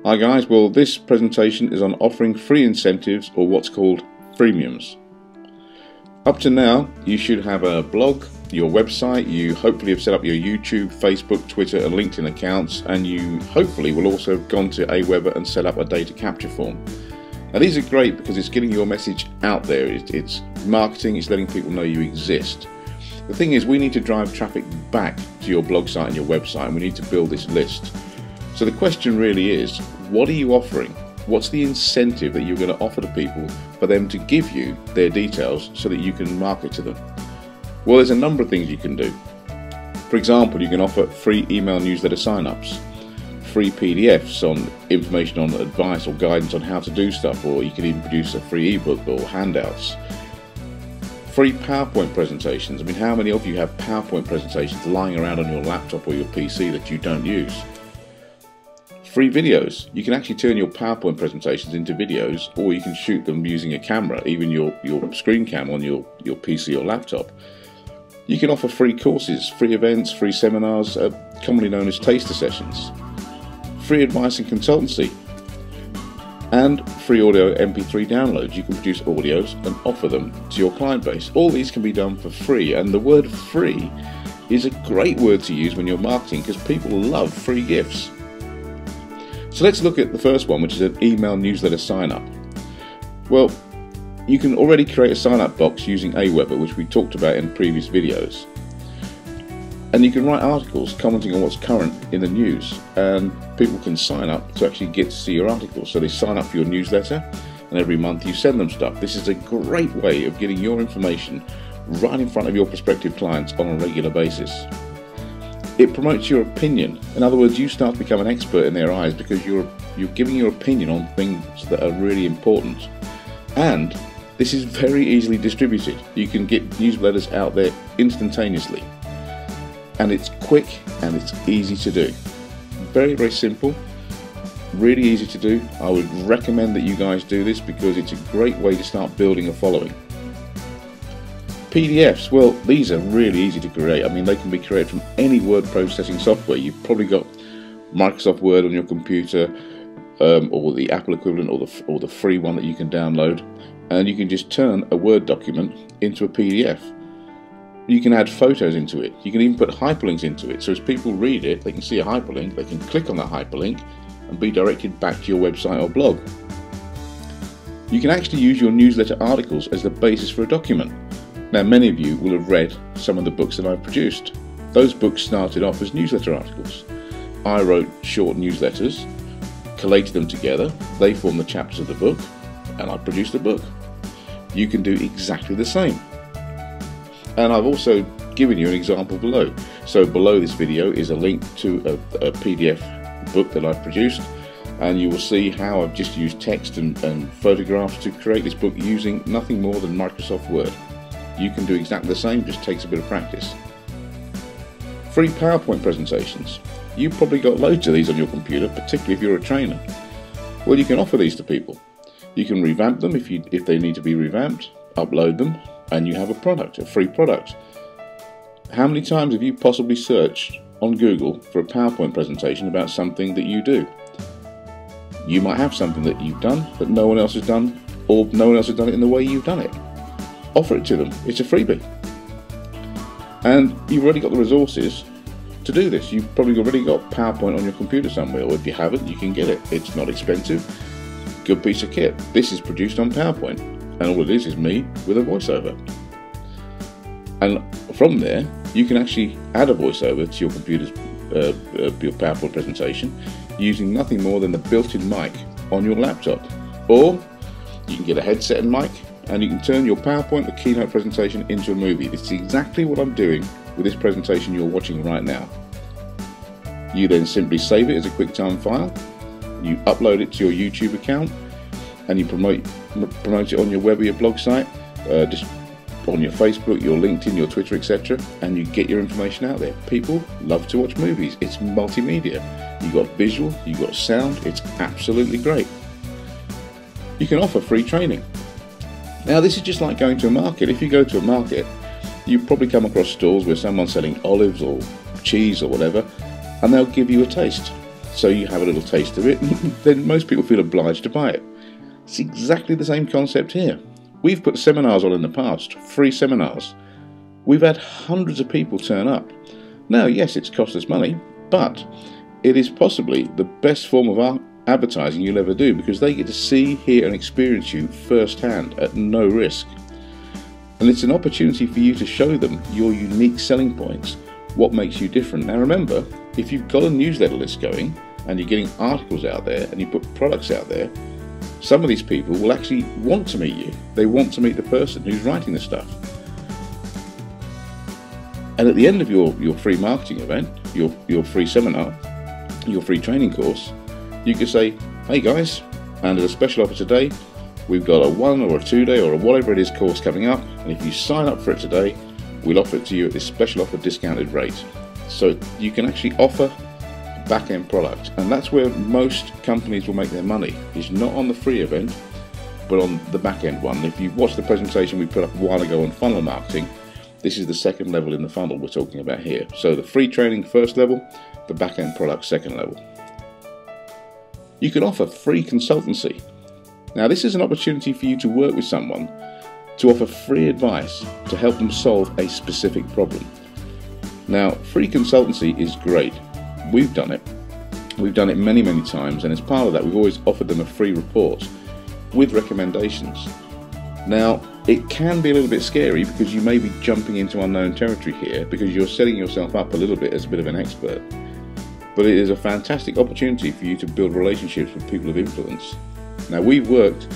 Hi guys, well this presentation is on offering free incentives, or what's called freemiums. Up to now you should have a blog, your website, you hopefully have set up your YouTube, Facebook, Twitter and LinkedIn accounts, and you hopefully will also have gone to Aweber and set up a data capture form. Now these are great because it's getting your message out there, it's marketing, it's letting people know you exist. The thing is, we need to drive traffic back to your blog site and your website, and we need to build this list. So the question really is, what are you offering? What's the incentive that you're going to offer to people for them to give you their details so that you can market to them? Well, there's a number of things you can do. For example, you can offer free email newsletter sign-ups, free PDFs on information on advice or guidance on how to do stuff, or you can even produce a free ebook or handouts. Free PowerPoint presentations. I mean, how many of you have PowerPoint presentations lying around on your laptop or your PC that you don't use? Free videos. You can actually turn your PowerPoint presentations into videos, or you can shoot them using a camera, even your screen cam on your PC or laptop. You can offer free courses, free events, free seminars, commonly known as taster sessions. Free advice and consultancy. And free audio MP3 downloads. You can produce audios and offer them to your client base. All these can be done for free, and the word free is a great word to use when you're marketing because people love free gifts. So let's look at the first one, which is an email newsletter sign-up. Well, you can already create a sign-up box using Aweber, which we talked about in previous videos. And you can write articles commenting on what's current in the news, and people can sign up to actually get to see your articles. So they sign up for your newsletter, and every month you send them stuff. This is a great way of getting your information right in front of your prospective clients on a regular basis. It promotes your opinion. In other words, you start to become an expert in their eyes because you're giving your opinion on things that are really important. And this is very easily distributed. You can get newsletters out there instantaneously. And it's quick and it's easy to do. Very, very simple. Really easy to do. I would recommend that you guys do this because it's a great way to start building a following. PDFs, well, these are really easy to create. I mean, they can be created from any word processing software. You've probably got Microsoft Word on your computer, or the Apple equivalent, or the free one that you can download, and you can just turn a Word document into a PDF. You can add photos into it. You can even put hyperlinks into it. So as people read it, they can see a hyperlink, they can click on that hyperlink and be directed back to your website or blog. You can actually use your newsletter articles as the basis for a document. Now, many of you will have read some of the books that I've produced. Those books started off as newsletter articles. I wrote short newsletters, collated them together, they form the chapters of the book, and I produced a book. You can do exactly the same. And I've also given you an example below. So below this video is a link to a PDF book that I've produced, and you will see how I've just used text and photographs to create this book using nothing more than Microsoft Word. You can do exactly the same, just takes a bit of practice. Free PowerPoint presentations. You've probably got loads of these on your computer, particularly if you're a trainer. Well, you can offer these to people. You can revamp them if they need to be revamped, upload them, and you have a product, a free product. How many times have you possibly searched on Google for a PowerPoint presentation about something that you do? You might have something that you've done that no one else has done, or no one else has done it in the way you've done it. Offer it to them. It's a freebie. And you've already got the resources to do this. You've probably already got PowerPoint on your computer somewhere, or if you haven't, you can get it. It's not expensive. Good piece of kit. This is produced on PowerPoint, and all it is me with a voiceover. And from there, you can actually add a voiceover to your computer's your PowerPoint presentation using nothing more than the built-in mic on your laptop. Or you can get a headset and mic, and you can turn your PowerPoint, the keynote presentation, into a movie. This is exactly what I'm doing with this presentation you're watching right now. You then simply save it as a QuickTime file, you upload it to your YouTube account, and you promote it on your web or your blog site, just on your Facebook, your LinkedIn, your Twitter, etc., and you get your information out there. People love to watch movies. It's multimedia. You've got visual, you've got sound, it's absolutely great. You can offer free training. Now, this is just like going to a market. If you go to a market, you probably come across stalls where someone's selling olives or cheese or whatever, and they'll give you a taste. so you have a little taste of it, then most people feel obliged to buy it. It's exactly the same concept here. We've put seminars on in the past, free seminars. We've had hundreds of people turn up. Now, yes, it's cost us money, but it is possibly the best form of advertising you'll ever do, because they get to see, hear and experience you firsthand at no risk. And it's an opportunity for you to show them your unique selling points, what makes you different. Now remember, if you've got a newsletter list going and you're getting articles out there and you put products out there, some of these people will actually want to meet you. They want to meet the person who's writing the stuff. And at the end of your free marketing event, your free seminar, your free training course, you can say, hey guys, and at a special offer today, we've got a 1 or a 2 day or a whatever it is course coming up, and if you sign up for it today, we'll offer it to you at this special offer discounted rate. So you can actually offer a back-end product, and that's where most companies will make their money, is not on the free event, but on the back-end one. If you watched the presentation we put up a while ago on funnel marketing, this is the second level in the funnel we're talking about here. So the free training first level, the back-end product second level. You can offer free consultancy. Now this is an opportunity for you to work with someone to offer free advice to help them solve a specific problem. Now, free consultancy is great. We've done it. We've done it many, many times, and as part of that, we've always offered them a free report with recommendations. Now, it can be a little bit scary because you may be jumping into unknown territory here, because you're setting yourself up a little bit as a bit of an expert. But it is a fantastic opportunity for you to build relationships with people of influence. Now, we've worked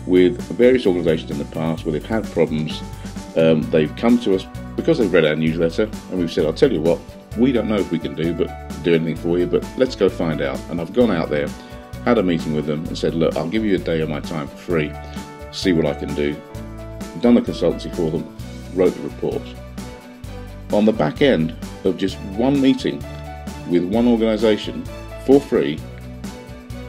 with various organisations in the past where they've had problems. They've come to us because they've read our newsletter, and we've said, I'll tell you what, we don't know if we can do anything for you, but let's go find out. And I've gone out there, had a meeting with them and said, look, I'll give you a day of my time for free, see what I can do. Done the consultancy for them, wrote the report. On the back end of just one meeting with one organisation for free,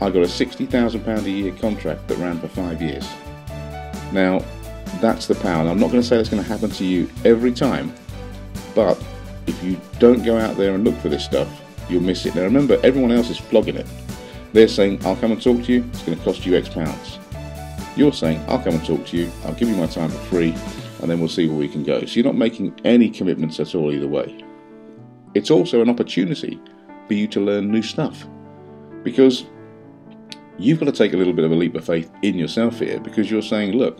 I got a £60,000 a year contract that ran for 5 years. Now, that's the power. And I'm not going to say it's going to happen to you every time, but if you don't go out there and look for this stuff, you'll miss it. Now remember, everyone else is flogging it. They're saying, I'll come and talk to you, it's going to cost you X pounds. You're saying, I'll come and talk to you, I'll give you my time for free, and then we'll see where we can go. So you're not making any commitments at all either way. It's also an opportunity for you to learn new stuff, because you've got to take a little bit of a leap of faith in yourself here, because you're saying, look,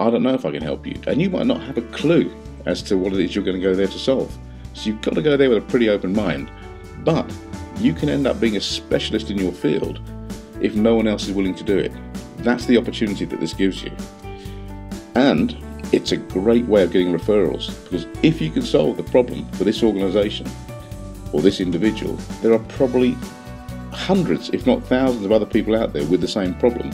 I don't know if I can help you, and you might not have a clue as to what it is you're going to go there to solve. So you've got to go there with a pretty open mind, but you can end up being a specialist in your field if no one else is willing to do it. That's the opportunity that this gives you. And it's a great way of getting referrals, because if you can solve the problem for this organisation or this individual, there are probably hundreds, if not thousands, of other people out there with the same problem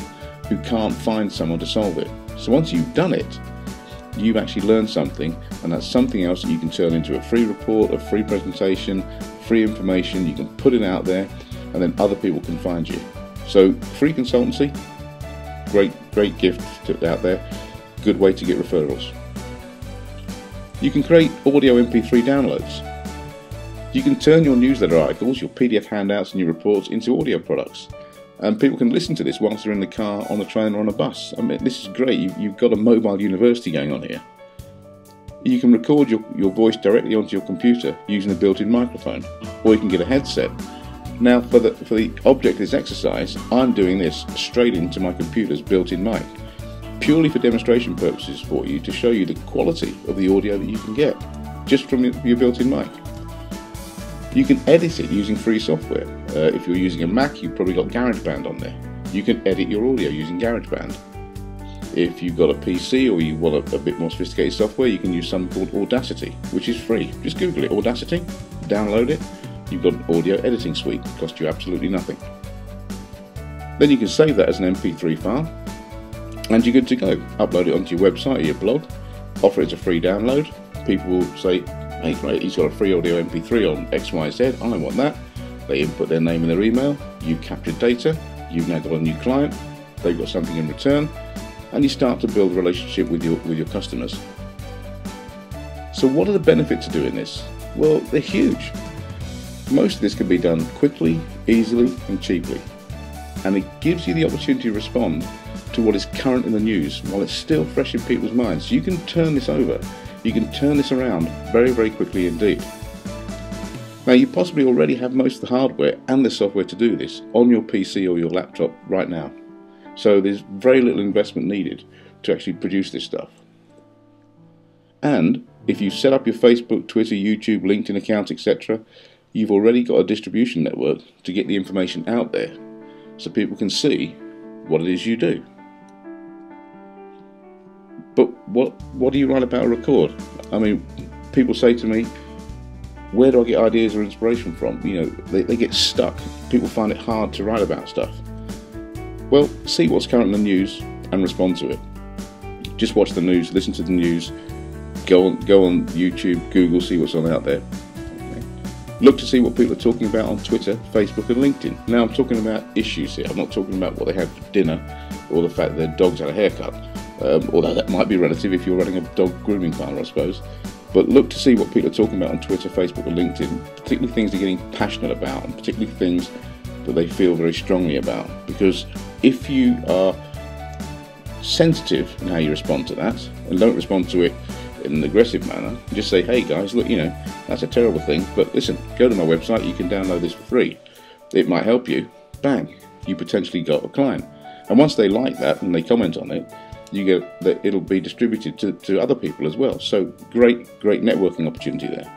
who can't find someone to solve it. So once you've done it, you've actually learned something, and that's something else that you can turn into a free report, a free presentation, free information. You can put it out there, and then other people can find you. So free consultancy, great gift out there, good way to get referrals. You can create audio MP3 downloads. You can turn your newsletter articles, your PDF handouts and your reports into audio products. And people can listen to this whilst they're in the car, on the train or on a bus. I mean, this is great. You've got a mobile university going on here. You can record your voice directly onto your computer using a built-in microphone, or you can get a headset. Now, for the object of this exercise, I'm doing this straight into my computer's built-in mic, purely for demonstration purposes for you, to show you the quality of the audio that you can get just from your built-in mic. You can edit it using free software. If you're using a Mac, you've probably got GarageBand on there. You can edit your audio using GarageBand. If you've got a PC or you want a bit more sophisticated software, you can use something called Audacity, which is free. Just Google it, Audacity, download it. You've got an audio editing suite, it costs you absolutely nothing. Then you can save that as an MP3 file, and you're good to go. Upload it onto your website or your blog, offer it as a free download. People will say, hey great, he's got a free audio MP3 on XYZ, I want that. They input their name and their email, you've captured data, you've now got a new client, they've got something in return, and you start to build a relationship with your customers. So what are the benefits of doing this? Well, they're huge. Most of this can be done quickly, easily and cheaply, and it gives you the opportunity to respond to what is current in the news while it's still fresh in people's minds. You can turn this over, you can turn this around very, very quickly indeed. Now, you possibly already have most of the hardware and the software to do this on your PC or your laptop right now, so there's very little investment needed to actually produce this stuff. And if you set up your Facebook, Twitter, YouTube, LinkedIn accounts, etc., you've already got a distribution network to get the information out there so people can see what it is you do. But what do you write about or record? I mean, people say to me, where do I get ideas or inspiration from? You know, they get stuck. People find it hard to write about stuff. Well, see what's current in the news and respond to it. Just watch the news, listen to the news, go on YouTube, Google, see what's on out there. Look to see what people are talking about on Twitter, Facebook and LinkedIn. Now I'm talking about issues here. I'm not talking about what they had for dinner or the fact that their dogs had a haircut. Although that might be relative if you're running a dog grooming parlour, I suppose. But look to see what people are talking about on Twitter, Facebook or LinkedIn, particularly things they're getting passionate about and particularly things that they feel very strongly about. Because if you are sensitive in how you respond to that and don't respond to it in an aggressive manner, just say, hey guys, look, you know, that's a terrible thing, but listen, go to my website, you can download this for free. It might help you. Bang, you potentially got a client. And once they like that and they comment on it, you get that it'll be distributed to other people as well. So great networking opportunity there.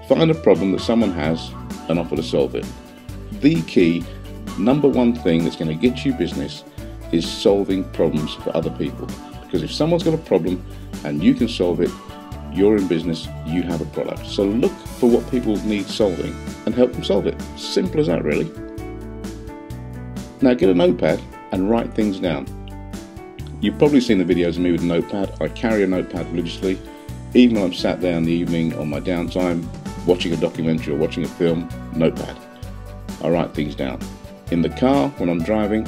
Find a problem that someone has and offer to solve it. The key, number one thing that's going to get you business is solving problems for other people. Because if someone's got a problem and you can solve it, you're in business, you have a product. So look for what people need solving and help them solve it. Simple as that, really. Now get a notepad and write things down. You've probably seen the videos of me with a notepad. I carry a notepad religiously. Even when I'm sat there in the evening on my downtime, watching a documentary or watching a film, notepad. I write things down. In the car, when I'm driving,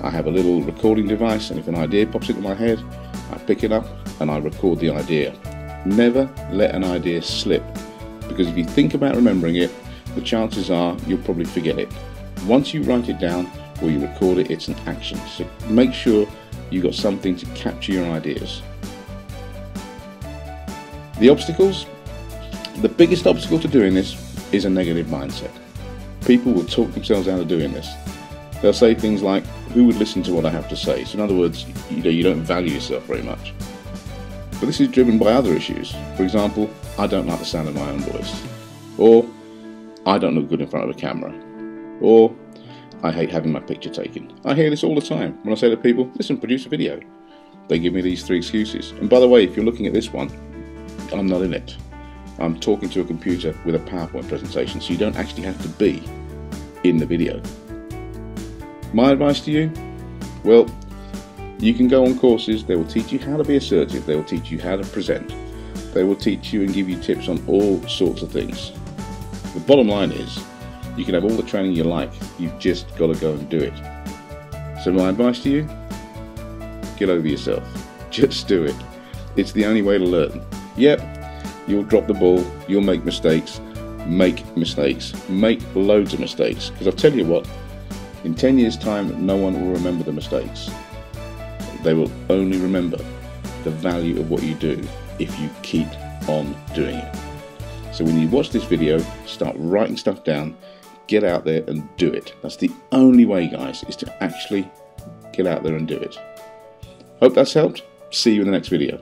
I have a little recording device, and if an idea pops into my head, I pick it up and I record the idea. Never let an idea slip, because if you think about remembering it, the chances are you'll probably forget it. Once you write it down or you record it, it's an action. So make sure you've got something to capture your ideas. The obstacles? The biggest obstacle to doing this is a negative mindset. People will talk themselves out of doing this. They'll say things like, who would listen to what I have to say? So in other words, you don't value yourself very much. But this is driven by other issues. For example, I don't like the sound of my own voice. Or, I don't look good in front of a camera. Or, I hate having my picture taken. I hear this all the time when I say to people, listen, produce a video. They give me these three excuses. And by the way, if you're looking at this one, I'm not in it. I'm talking to a computer with a PowerPoint presentation, so you don't actually have to be in the video. My advice to you? Well, you can go on courses. They will teach you how to be assertive. They will teach you how to present. They will teach you and give you tips on all sorts of things. The bottom line is, you can have all the training you like. You've just got to go and do it. So my advice to you? Get over yourself. Just do it. It's the only way to learn. Yep, you'll drop the ball. You'll make mistakes. Make loads of mistakes. Because I'll tell you what, in 10 years' time, no one will remember the mistakes. They will only remember the value of what you do if you keep on doing it. So when you watch this video, start writing stuff down, get out there and do it. That's the only way, guys, is to actually get out there and do it. Hope that's helped. See you in the next video.